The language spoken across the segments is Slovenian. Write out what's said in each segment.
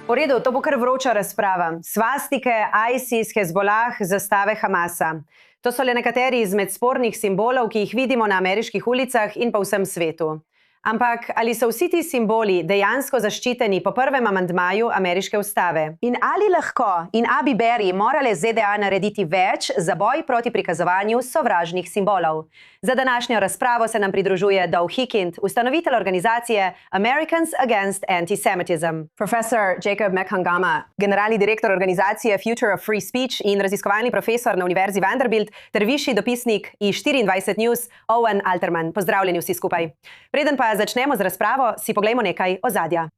V redu, to bo kar vroča razprava. Svastike, ISIS, Hezbolah, zastave Hamasa. To so le nekateri izmed spornih simbolov, ki jih vidimo na ameriških ulicah in po vsem svetu. Ampak ali so vsi ti simboli dejansko zaščiteni po prvem amandmaju ameriške ustave? In ali lahko in bi Berry morale ZDA narediti več za boj proti prikazovanju sovražnih simbolov? Za današnjo razpravo se nam pridružuje Doug Hikind, ustanovitelj organizacije Americans Against Antisemitism. Profesor Jacob Mekhangama, generalni direktor organizacije Future of Free Speech in raziskovalni profesor na Univerzi Vanderbilt ter višji dopisnik i24 News Owen Alterman. Pozdravljeni vsi skupaj. Preden pa začnemo z razpravo, si poglejmo nekaj ozadja.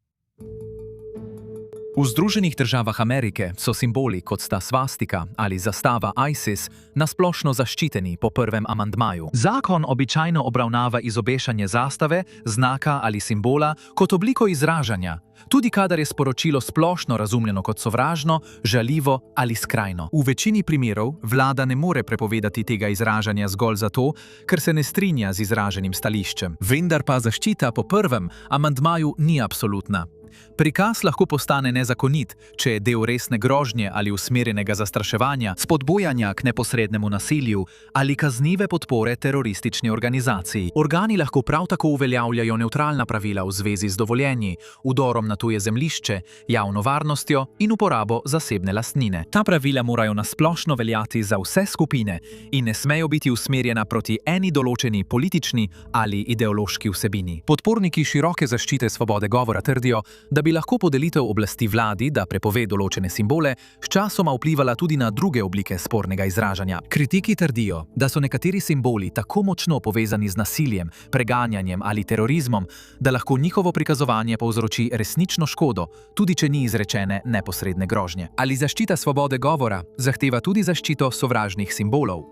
V Združenih državah Amerike so simboli, kot sta svastika ali zastava ISIS, nasplošno zaščiteni po prvem amandmaju. Zakon običajno obravnava izobešanje zastave, znaka ali simbola kot obliko izražanja, tudi kadar je sporočilo splošno razumljeno kot sovražno, žaljivo ali skrajno. V večini primerov vlada ne more prepovedati tega izražanja zgolj zato, ker se ne strinja z izraženim stališčem. Vendar pa zaščita po prvem amandmaju ni absolutna. Prikaz lahko postane nezakonit, če je del resne grožnje ali usmerjenega zastraševanja, spodbujanja k neposrednemu nasilju ali kaznive podpore teroristični organizaciji. Organi lahko prav tako uveljavljajo nevtralna pravila v zvezi z dovoljenji, vdorom na tuje zemljišče, javno varnostjo in uporabo zasebne lastnine. Ta pravila morajo nasplošno veljati za vse skupine in ne smejo biti usmerjena proti eni določeni politični ali ideološki vsebini. Podporniki široke zaščite svobode govora trdijo, da bi lahko podelitev oblasti vladi, da prepove določene simbole, sčasoma vplivala tudi na druge oblike spornega izražanja. Kritiki trdijo, da so nekateri simboli tako močno povezani z nasiljem, preganjanjem ali terorizmom, da lahko njihovo prikazovanje povzroči resnično škodo, tudi če ni izrečene neposredne grožnje. Ali zaščita svobode govora zahteva tudi zaščito sovražnih simbolov?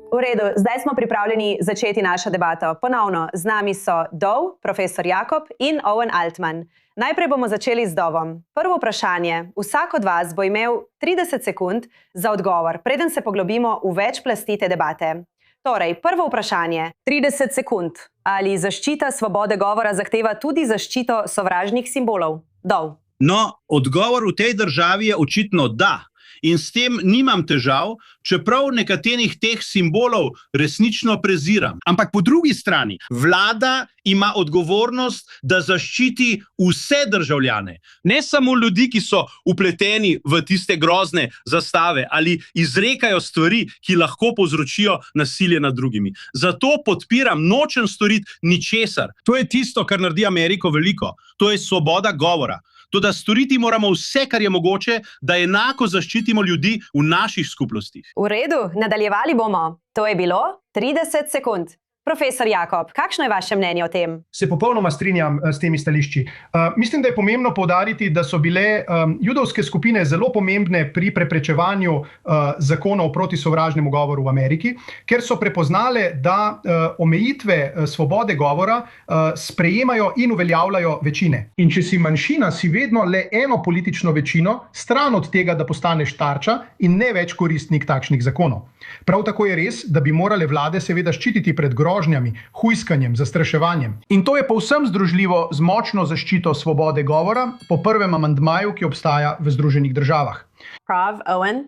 V redu, zdaj smo pripravljeni začeti našo debato. Ponovno, z nami so Doug, profesor Jakob in Owen Altman. Najprej bomo začeli z Dovom. Prvo vprašanje. Vsak od vas bo imel 30 sekund za odgovor, preden se poglobimo v več plasti te debate. Torej, prvo vprašanje. 30 sekund. Ali zaščita svobode govora zahteva tudi zaščito sovražnih simbolov? Doug. No, odgovor v tej državi je očitno da. In s tem nimam težav, čeprav nekaterih teh simbolov resnično preziram. Ampak po drugi strani, vlada ima odgovornost, da zaščiti vse državljane. Ne samo ljudi, ki so vpleteni v tiste grozne zastave ali izrekajo stvari, ki lahko povzročijo nasilje nad drugimi. Zato podpiram, nočem storiti ničesar. To je tisto, kar naredi Ameriko veliko. To je svoboda govora. Toda storiti moramo vse, kar je mogoče, da enako zaščitimo ljudi v naših skupnostih. V redu, nadaljevali bomo. To je bilo 30 sekund. Profesor Jakob, kakšno je vaše mnenje o tem? Se popolnoma strinjam s temi stališči. Mislim, da je pomembno poudariti, da so bile judovske skupine zelo pomembne pri preprečevanju zakonov proti sovražnemu govoru v Ameriki, ker so prepoznale, da omejitve svobode govora sprejemajo in uveljavljajo večine. In če si manjšina, si vedno le eno politično večino, stran od tega, da postaneš tarča in ne več koristnik takšnih zakonov. Prav tako je res, da bi morale vlade seveda ščititi pred grožnjami, hujskanjem, zastraševanjem. In to je povsem združljivo z močno zaščito svobode govora po prvem amandmaju, ki obstaja v Združenih državah. Prof. Owen?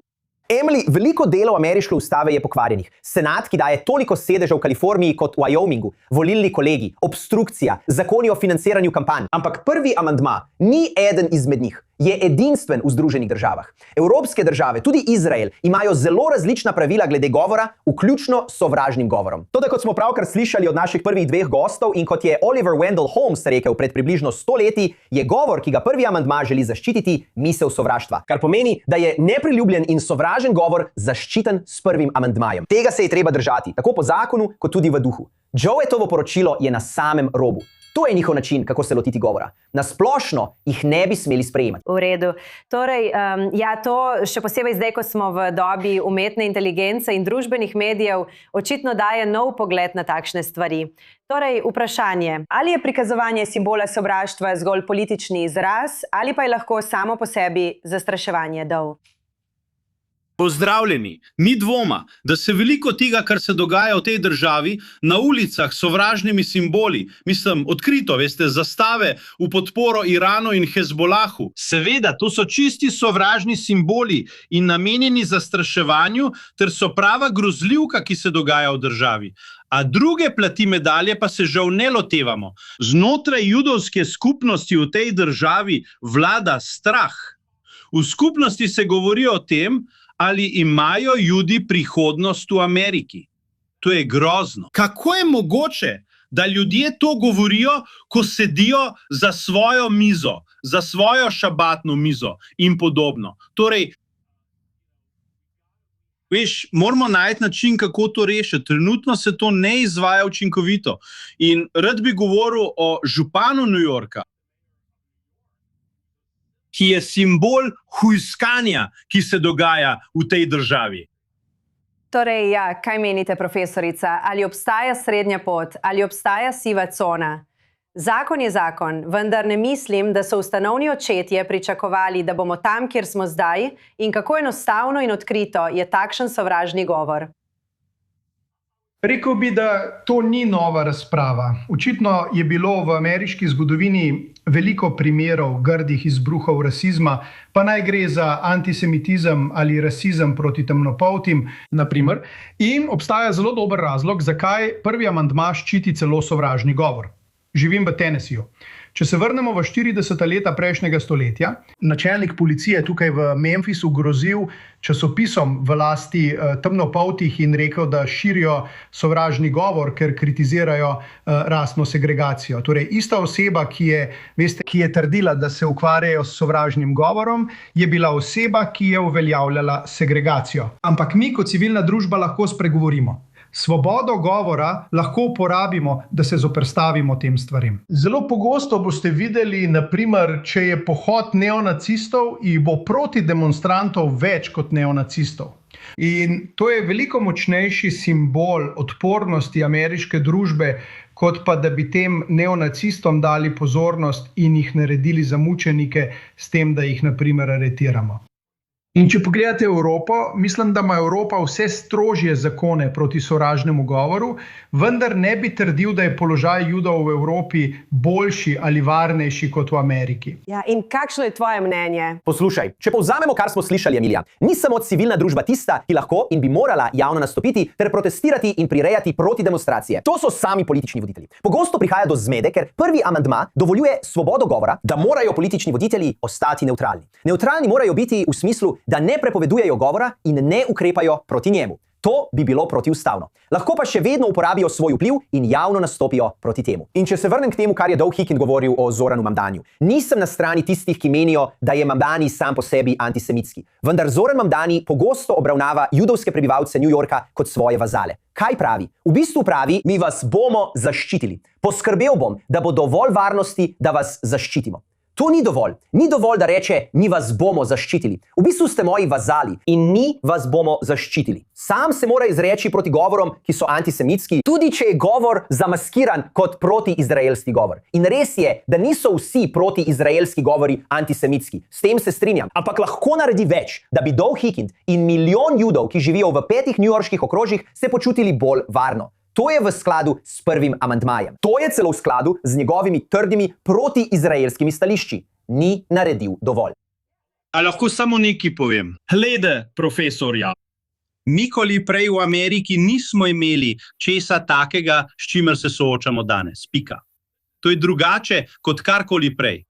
Emily, veliko delov ameriške ustave je pokvarjenih. Senat, ki daje toliko sedežev v Kaliforniji kot v Wyomingu, volilni kolegi, obstrukcija, zakoni o financiranju kampanj. Ampak prvi amandma ni eden izmed njih. Je edinstven v Združenih državah. Evropske države, tudi Izrael, imajo zelo različna pravila glede govora, vključno s sovražnim govorom. Toda kot smo pravkar slišali od naših prvih dveh gostov in kot je Oliver Wendell Holmes rekel pred približno 100 leti, je govor, ki ga prvi amandma želi zaščititi, misel sovraštva. Kar pomeni, da je nepriljubljen in sovražen govor zaščiten s prvim amandmajem. Tega se je treba držati, tako po zakonu, kot tudi v duhu. Joetovo poročilo je na samem robu. To je njihov način, kako se lotiti govora. Na splošno jih ne bi smeli sprejemati. V redu. Torej, to še posebej zdaj, ko smo v dobi umetne inteligence in družbenih medijev, očitno daje nov pogled na takšne stvari. Torej, vprašanje, ali je prikazovanje simbola sovraštva zgolj politični izraz, ali pa je lahko samo po sebi zastraševanje? Doug. Pozdravljeni, ni dvoma, da se veliko tega, kar se dogaja v tej državi, na ulicah s sovražnimi simboli, mislim, odkrito, veste, zastave v podporo Iranu in Hezbolahu. Seveda, to so čisti sovražni simboli in namenjeni zastraševanju, ter so prava grozljivka, ki se dogaja v državi. A druge plati medalje pa se žal ne lotevamo. Znotraj judovske skupnosti v tej državi vlada strah. V skupnosti se govori o tem, ali imajo Judi prihodnost v Ameriki. To je grozno. Kako je mogoče, da ljudje to govorijo, ko sedijo za svojo mizo, za svojo šabatno mizo in podobno? Torej, veš, moramo najti način, kako to rešiti. Trenutno se to ne izvaja učinkovito. In rad bi govoril o županu New Yorka, ki je simbol hujskanja, ki se dogaja v tej državi. Torej, ja, kaj menite, profesorica? Ali obstaja srednja pot, ali obstaja siva cona? Zakon je zakon, vendar ne mislim, da so ustanovni očetje pričakovali, da bomo tam, kjer smo zdaj, in kako enostavno in odkrito je takšen sovražni govor. Rekel bi, da to ni nova razprava. Očitno je bilo v ameriški zgodovini veliko primerov grdih izbruhov rasizma, pa naj gre za antisemitizem ali rasizem proti temnopoltim, naprimer. In obstaja zelo dober razlog, zakaj prvi amandma ščiti celo sovražni govor. Živim v Tennesseeju. Če se vrnemo v 40. leta prejšnjega stoletja, načelnik policije tukaj v Memphisu grozil časopisom v lasti temnopoltih in rekel, da širijo sovražni govor, ker kritizirajo rasno segregacijo. Torej, ista oseba, ki je trdila, da se ukvarjajo s sovražnim govorom, je bila oseba, ki je uveljavljala segregacijo. Ampak mi kot civilna družba lahko spregovorimo. Svobodo govora lahko uporabimo, da se zoperstavimo tem stvarem. Zelo pogosto boste videli, naprimer, če je pohod neonacistov, jih bo proti demonstrantov več kot neonacistov. In to je veliko močnejši simbol odpornosti ameriške družbe, kot pa da bi tem neonacistom dali pozornost in jih naredili za mučenike s tem, da jih, naprimer, aretiramo. In če pogledate Evropo, mislim, da ima Evropa vse strožje zakone proti sovražnemu govoru, vendar ne bi trdil, da je položaj Judov v Evropi boljši ali varnejši kot v Ameriki. Ja, in kakšno je tvoje mnenje? Poslušaj, če povzamemo, kar smo slišali, Emilija, ni samo civilna družba tista, ki lahko in bi morala javno nastopiti ter protestirati in prirejati proti demonstracije. To so sami politični voditelji. Pogosto prihaja do zmede, ker prvi amandma dovoljuje svobodo govora, da morajo politični voditelji ostati nevtralni. Nevtralni morajo biti v smislu, da ne prepovedujejo govora in ne ukrepajo proti njemu. To bi bilo protiustavno. Lahko pa še vedno uporabijo svoj vpliv in javno nastopijo proti temu. In če se vrnem k temu, kar je Dov Hikind govoril o Zoranu Mamdaniju. Nisem na strani tistih, ki menijo, da je Mamdani sam po sebi antisemitski. Vendar Zoran Mamdani pogosto obravnava judovske prebivalce New Yorka kot svoje vazale. Kaj pravi? V bistvu pravi, mi vas bomo zaščitili. Poskrbel bom, da bo dovolj varnosti, da vas zaščitimo. To ni dovolj. Ni dovolj, da reče, mi vas bomo zaščitili. V bistvu ste moji vazali in mi vas bomo zaščitili. Sam se mora izreči proti govorom, ki so antisemitski, tudi če je govor zamaskiran kot protiizraelski govor. In res je, da niso vsi protiizraelski govori antisemitski. S tem se strinjam. Ampak lahko naredi več, da bi Dov Hikind in milijon Judov, ki živijo v 5 newyorških okrožjih, se počutili bolj varno. To je v skladu s prvim amandmajem. To je celo v skladu z njegovimi trdimi protiizraelskimi stališči. Ni naredil dovolj. A lahko samo nekaj povem? Glede, profesorja, nikoli prej v Ameriki nismo imeli česa takega, s čimer se soočamo danes. Pika. To je drugače kot karkoli prej.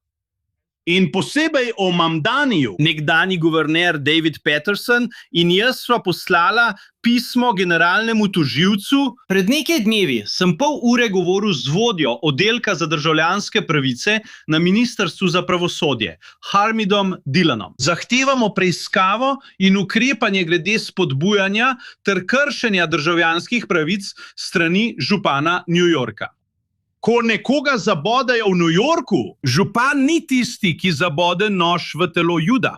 In posebej o Mamdaniju, nekdanji guverner David Peterson in jaz sva poslala pismo generalnemu tožilcu. Pred nekaj dnevi sem pol ure govoril z vodjo oddelka za državljanske pravice na Ministrstvu za pravosodje, Harmidom Dillanom. Zahtevamo preiskavo in ukrepanje glede spodbujanja ter kršenja državljanskih pravic strani župana New Yorka. Ko nekoga zabodajo v New Yorku, župan ni tisti, ki zabode nož v telo Juda.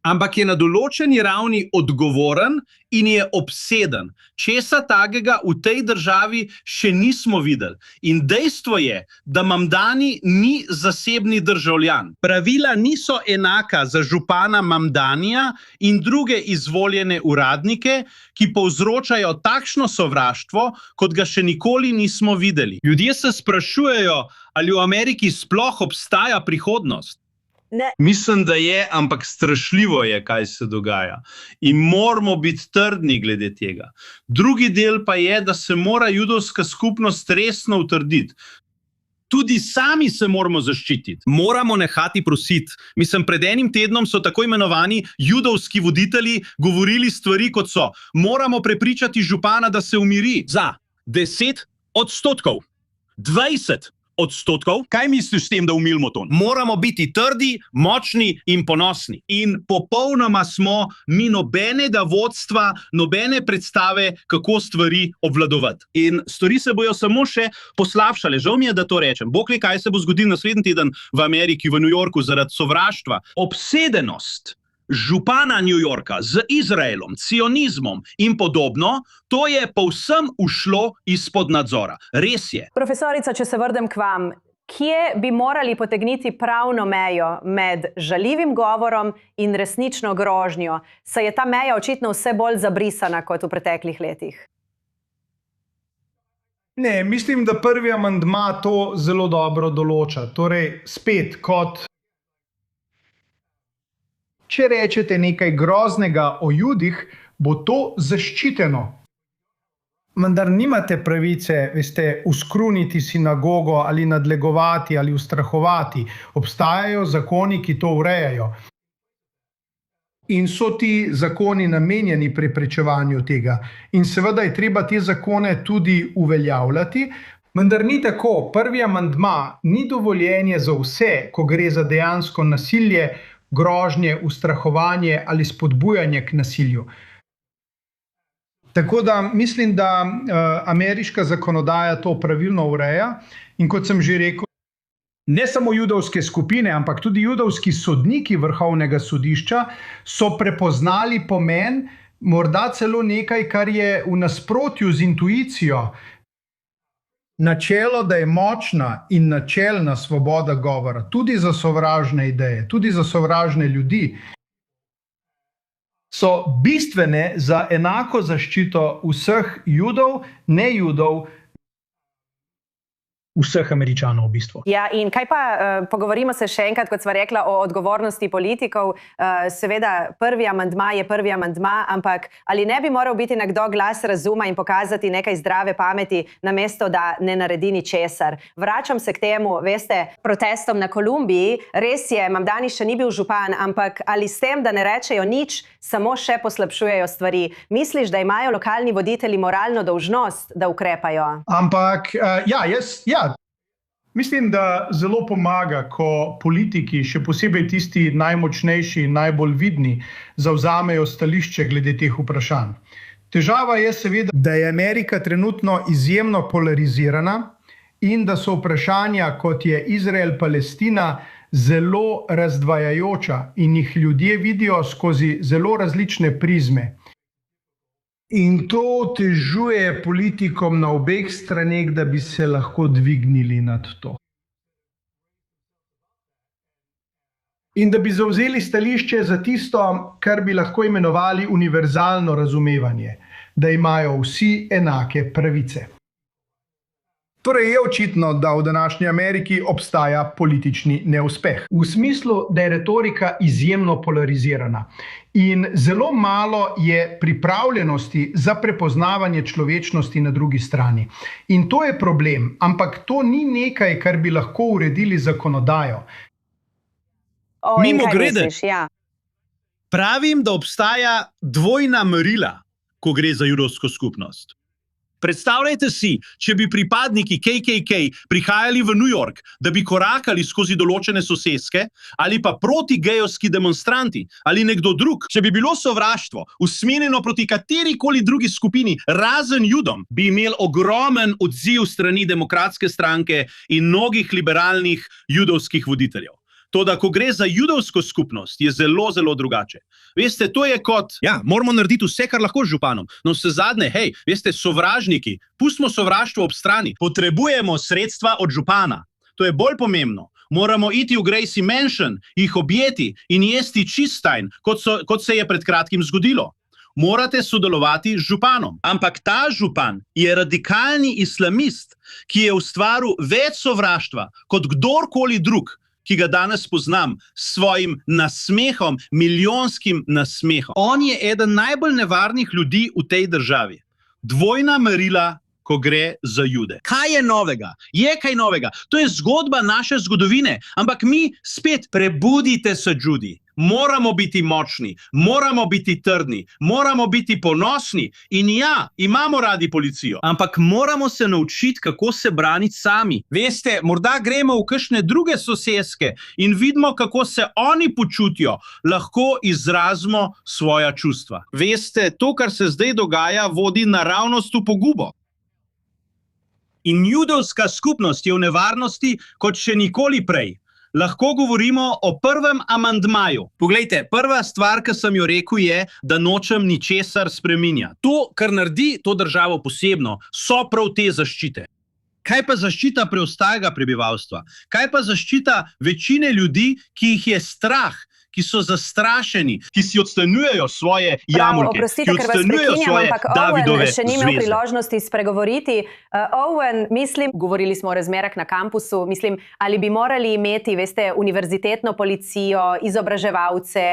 ampak je na določeni ravni odgovoren in je obseden. Česa takega v tej državi še nismo videli. In dejstvo je, da Mamdani ni zasebni državljan. Pravila niso enaka za župana Mamdanija in druge izvoljene uradnike, ki povzročajo takšno sovraštvo, kot ga še nikoli nismo videli. Ljudje se sprašujejo, ali v Ameriki sploh obstaja prihodnost. Ne. Mislim, da je, ampak strašljivo je, kaj se dogaja. In moramo biti trdni glede tega. Drugi del pa je, da se mora judovska skupnost resno utrditi. Tudi sami se moramo zaščititi. Moramo nehati prositi. Mislim, pred enim tednom so tako imenovani judovski voditelji govorili stvari, kot so: moramo prepričati župana, da se umiri. Za 10%, 20%. Kaj misliš s tem, da umilimo to? Moramo biti trdi, močni in ponosni. In popolnoma smo mi nobenega vodstva, nobene predstave, kako stvari obvladovati. In stvari se bojo samo še poslabšale. Žal mi je, da to rečem. Bog ve, kaj se bo zgodilo naslednji teden v Ameriki, v New Yorku, zaradi sovraštva. Obsedenost župana New Yorka z Izraelom, cionizmom in podobno, to je povsem ušlo izpod nadzora. Res je. Profesorica, če se vrnem k vam, kje bi morali potegniti pravno mejo med žaljivim govorom in resnično grožnjo? Saj je ta meja očitno vse bolj zabrisana kot v preteklih letih. Ne, mislim, da prvi amandma to zelo dobro določa. Torej, spet kot če rečete nekaj groznega o Judih, bo to zaščiteno. Vendar nimate pravice, veste, uskruniti sinagogo ali nadlegovati ali ustrahovati. Obstajajo zakoni, ki to urejajo. In so ti zakoni namenjeni preprečevanju tega. In seveda je treba te zakone tudi uveljavljati. Vendar ni tako. Prvi amandma ni dovoljenje za vse, ko gre za dejansko nasilje, grožnje, ustrahovanje ali spodbujanje k nasilju. Tako da mislim, da ameriška zakonodaja to pravilno ureja. In kot sem že rekel, ne samo judovske skupine, ampak tudi judovski sodniki Vrhovnega sodišča so prepoznali pomen, morda celo nekaj, kar je v nasprotju z intuicijo. Načelo, da je močna in načelna svoboda govora, tudi za sovražne ideje, tudi za sovražne ljudi, so bistvene za enako zaščito vseh Judov, ne Judov, vseh Američanov v bistvu. Ja, in kaj pa, pogovorimo se še enkrat, kot sva rekla, o odgovornosti politikov. Seveda, prvi amandma je prvi amandma, ampak ali ne bi moral biti nekdo glas razuma in pokazati nekaj zdrave pameti, namesto da ne naredi ničesar? Vračam se k temu, veste, protestom na Kolumbiji. Res je, Mamdani še ni bil župan, ampak ali s tem, da ne rečejo nič, samo še poslabšujejo stvari? Misliš, da imajo lokalni voditelji moralno dolžnost, da ukrepajo? Ampak, mislim, da zelo pomaga, ko politiki, še posebej tisti najmočnejši in najbolj vidni, zavzamejo stališče glede teh vprašanj. Težava je seveda, da je Amerika trenutno izjemno polarizirana in da so vprašanja, kot je Izrael-Palestina, zelo razdvajajoča in jih ljudje vidijo skozi zelo različne prizme. In to otežuje politikom na obeh straneh, da bi se lahko dvignili nad to. In da bi zavzeli stališče za tisto, kar bi lahko imenovali univerzalno razumevanje, da imajo vsi enake pravice. Torej je očitno, da v današnji Ameriki obstaja politični neuspeh. V smislu, da je retorika izjemno polarizirana in zelo malo je pripravljenosti za prepoznavanje človečnosti na drugi strani. In to je problem, ampak to ni nekaj, kar bi lahko uredili zakonodajo. Mimogrede, pravim, da obstaja dvojna merila, ko gre za judovsko skupnost. Predstavljajte si, če bi pripadniki KKK prihajali v New York, da bi korakali skozi določene soseske, ali pa protigejovski demonstranti, ali nekdo drug, če bi bilo sovraštvo usmerjeno proti katerikoli drugi skupini, razen Judom, bi imel ogromen odziv strani Demokratske stranke in mnogih liberalnih judovskih voditeljev. Toda, ko gre za judovsko skupnost, je zelo, zelo drugače. Veste, to je kot, ja, moramo narediti vse, kar lahko z županom. No, vse zadnje, hej, veste, sovražniki, pustimo sovraštvo ob strani. Potrebujemo sredstva od župana. To je bolj pomembno. Moramo iti v Gracie Mansion, jih objeti in jesti čistajn, kot se je pred kratkim zgodilo. Morate sodelovati z županom. Ampak ta župan je radikalni islamist, ki je ustvaril več sovraštva kot kdorkoli drug, ki ga danes poznam s svojim nasmehom, milijonskim nasmehom. On je eden najbolj nevarnih ljudi v tej državi. Dvojna merila, ko gre za Jude. Kaj je novega? Je kaj novega? To je zgodba naše zgodovine, ampak mi spet prebudite se, Judi. Moramo biti močni, moramo biti trdni, moramo biti ponosni in ja, imamo radi policijo, ampak moramo se naučiti, kako se braniti sami. Veste, morda gremo v kakšne druge soseske in vidimo, kako se oni počutijo, lahko izrazimo svoja čustva. Veste, to, kar se zdaj dogaja, vodi naravnost v pogubo. In judovska skupnost je v nevarnosti kot še nikoli prej. Lahko govorimo o prvem amandmaju. Poglejte, prva stvar, ki sem jo rekel, je, da nočem ničesar spreminjati. To, kar naredi to državo posebno, so prav te zaščite. Kaj pa zaščita preostalega prebivalstva? Kaj pa zaščita večine ljudi, ki jih je strah, ki so zastrašeni, ki si odstranjujejo svoje jamulke, ki odstranjujejo svoje Davidove Owen še ni imel zveze. priložnosti spregovoriti. Owen, mislim, govorili smo o razmerah na kampusu, mislim, ali bi morali imeti, veste, univerzitetno policijo, izobraževalce,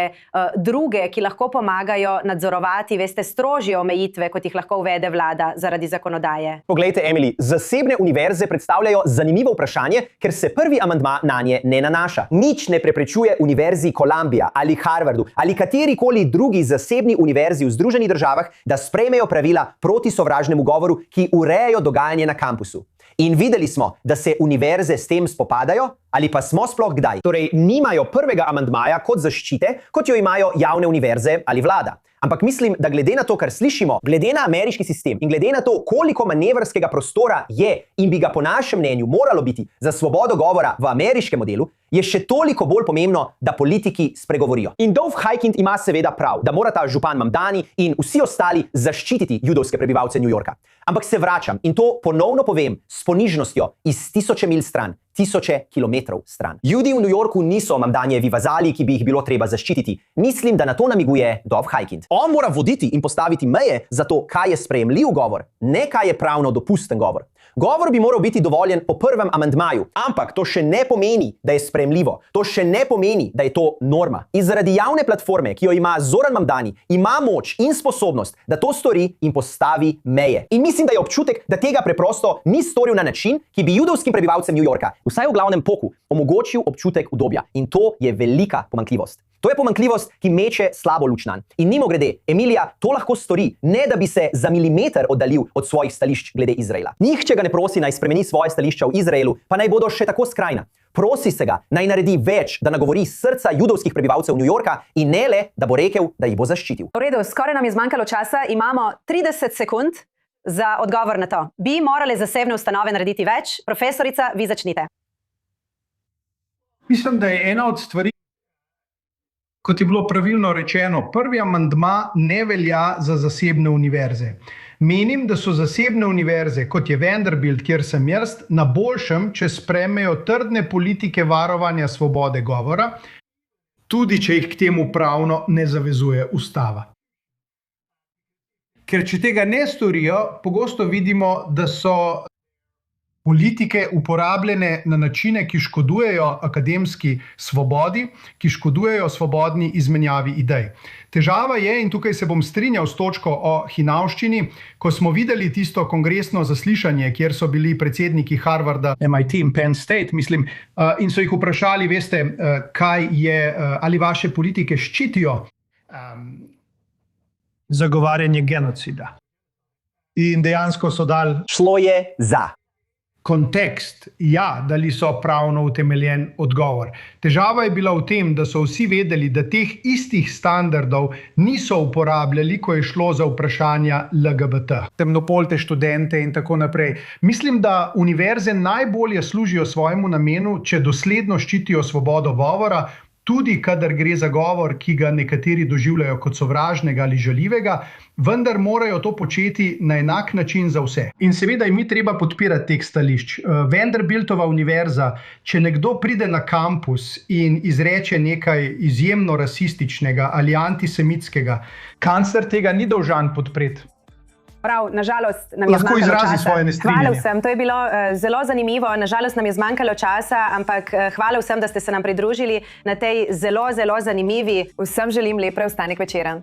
druge, ki lahko pomagajo nadzorovati, veste, strožje omejitve, kot jih lahko uvede vlada zaradi zakonodaje. Poglejte, Emily, zasebne univerze predstavljajo zanimivo vprašanje, ker se prvi amandma nanje ne nanaša. Nič ne preprečuje univerzi Columbia ali Harvardu ali katerikoli drugi zasebni univerzi v Združenih državah, da sprejmejo pravila proti sovražnemu govoru, ki urejajo dogajanje na kampusu. In videli smo, da se univerze s tem spopadajo, ali pa smo sploh kdaj. Torej, nimajo prvega amandmaja kot zaščite, kot jo imajo javne univerze ali vlada. Ampak mislim, da glede na to, kar slišimo, glede na ameriški sistem in glede na to, koliko manevrskega prostora je in bi ga po našem mnenju moralo biti za svobodo govora v ameriškem modelu, je še toliko bolj pomembno, da politiki spregovorijo. In Dov Hikind ima seveda prav, da mora ta župan Mamdani in vsi ostali zaščititi judovske prebivalce New Yorka. Ampak se vračam in to ponovno povem s ponižnostjo iz 1000 milj stran, 1000 kilometrov stran. Judi v New Yorku niso Mamdanijevi vazali, ki bi jih bilo treba zaščititi. Mislim, da na to namiguje Dov Hikind. On mora voditi in postaviti meje za to, kaj je sprejemljiv govor, ne kaj je pravno dopusten govor. Govor bi moral biti dovoljen po prvem amandmaju, ampak to še ne pomeni, da je sprejemljivo. To še ne pomeni, da je to norma. In zaradi javne platforme, ki jo ima Zoran Mamdani, ima moč in sposobnost, da to stori in postavi meje. In mislim, da je občutek, da tega preprosto ni storil na način, ki bi judovskim prebivalcem New Yorka, vsaj v glavnem poku, omogočil občutek udobja. In to je velika pomanjkljivost. To je pomanjkljivost, ki meče slabo luč nanj. In mimogrede, Emilija to lahko stori, ne da bi se za milimeter oddaljil od svojih stališč glede Izraela. Nihče ga ne prosi, naj spremeni svoje stališča v Izraelu, pa naj bodo še tako skrajna. Prosi se ga, naj naredi več, da nagovori srca judovskih prebivalcev New Yorka in ne le, da bo rekel, da jih bo zaščitil. V redu, skoraj nam je zmanjkalo časa, imamo 30 sekund za odgovor na to. Bi morale zasebne ustanove narediti več? Profesorica, vi začnite. Mislim, da je ena od stvari, kot je bilo pravilno rečeno, prvi amandma ne velja za zasebne univerze. Menim, da so zasebne univerze, kot je Vanderbilt, kjer sem jaz, na boljšem, če sprejmejo trdne politike varovanja svobode govora, tudi če jih k temu pravno ne zavezuje ustava. Ker če tega ne storijo, pogosto vidimo, da so politike uporabljene na načine, ki škodujejo akademski svobodi, ki škodujejo svobodni izmenjavi idej. Težava je, in tukaj se bom strinjal s točko o hinavščini, ko smo videli tisto kongresno zaslišanje, kjer so bili predsedniki Harvarda, MIT in Penn State, mislim, in so jih vprašali, veste, kaj je, ali vaše politike ščitijo zagovarjanje genocida. In dejansko so dali. Šlo je za. kontekst, ja, dali so pravno utemeljen odgovor. Težava je bila v tem, da so vsi vedeli, da teh istih standardov niso uporabljali, ko je šlo za vprašanja LGBT. Temnopolte študente in tako naprej. Mislim, da univerze najbolje služijo svojemu namenu, če dosledno ščitijo svobodo govora, tudi kadar gre za govor, ki ga nekateri doživljajo kot sovražnega ali žaljivega, vendar morajo to početi na enak način za vse. In seveda jim ni treba podpirati teh stališč. Vanderbiltova univerza, če nekdo pride na kampus in izreče nekaj izjemno rasističnega ali antisemitskega, kancler tega ni dolžan podpreti. Prav, nažalost nam je Lahko zmanjkalo izrazi časa. svoje nestrinjanje. Hvala vsem, to je bilo zelo zanimivo. Nažalost nam je zmanjkalo časa, ampak hvala vsem, da ste se nam pridružili na tej zelo zanimivi. Vsem želim lep preostanek večera.